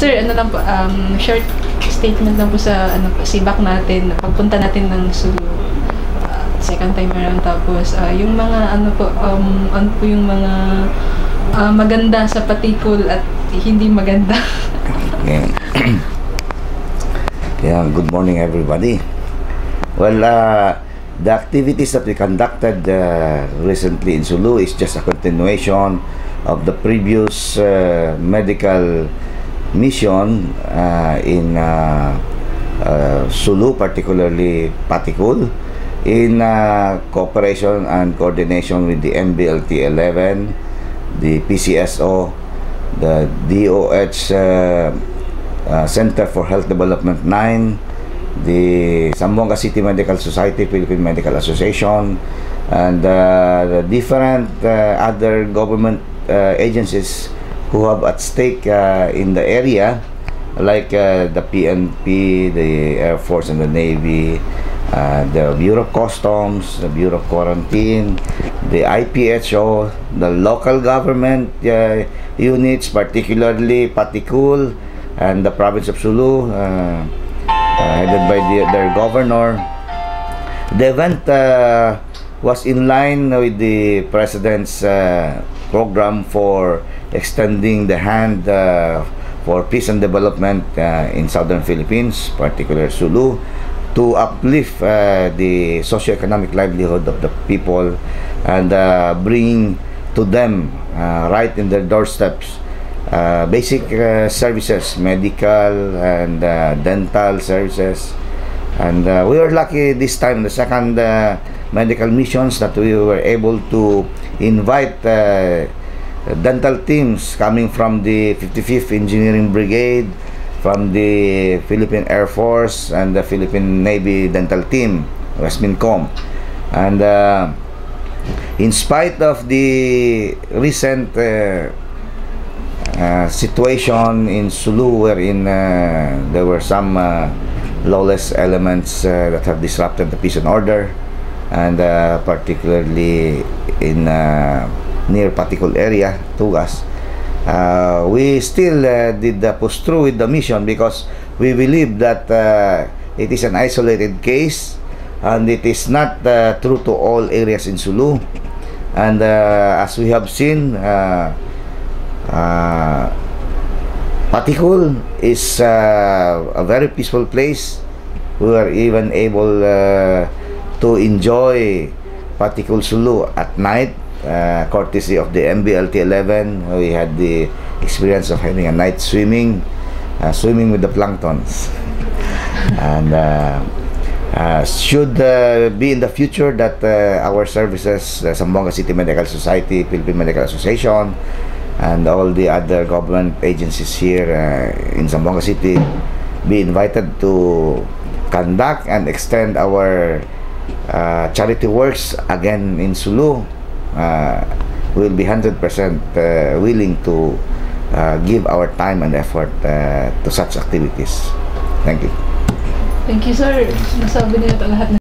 Sir, ano lang po, short statement lang po sa sibak natin, pagpunta natin ng Sulu. Second time around, tapos yung mga ano po yung mga maganda sa Patikul at hindi maganda. Yeah. Yeah, good morning everybody. Well, the activities that we conducted recently in Sulu is just a continuation of the previous medical mission in Sulu, particularly Patikul, in cooperation and coordination with the MBLT-11, the PCSO, the DOH Center for Health Development 9, the Zamboanga City Medical Society, Philippine Medical Association, and the different other government agencies who have at stake in the area, like the PNP, the Air Force and the Navy, the Bureau of Customs, the Bureau of Quarantine, the IPHO, the local government units, particularly Patikul and the province of Sulu, headed by their governor. The event was in line with the President's program for extending the hand for peace and development in southern Philippines, particularly Sulu, to uplift the socio-economic livelihood of the people and bring to them right in their doorsteps basic services, medical and dental services. And we were lucky this time, the second medical missions, that we were able to invite dental teams coming from the 55th Engineering Brigade, from the Philippine Air Force and the Philippine Navy dental team, Westmincom. And in spite of the recent situation in Sulu, wherein there were some lawless elements that have disrupted the peace and order, and particularly in near Patikul area, Tugas, we still did push through with the mission, because we believe that it is an isolated case and it is not true to all areas in Sulu. And as we have seen, Patikul is a very peaceful place. We were even able to enjoy Patikul Sulu at night, courtesy of the MBLT-11. We had the experience of having a night swimming with the planktons. And should be in the future that our services, Zamboanga City Medical Society, Philippine Medical Association, and all the other government agencies here in Zamboanga City be invited to conduct and extend our charity works again in Sulu. We'll be 100% willing to give our time and effort to such activities. Thank you. Thank you, sir. Nasabi niyo lahat na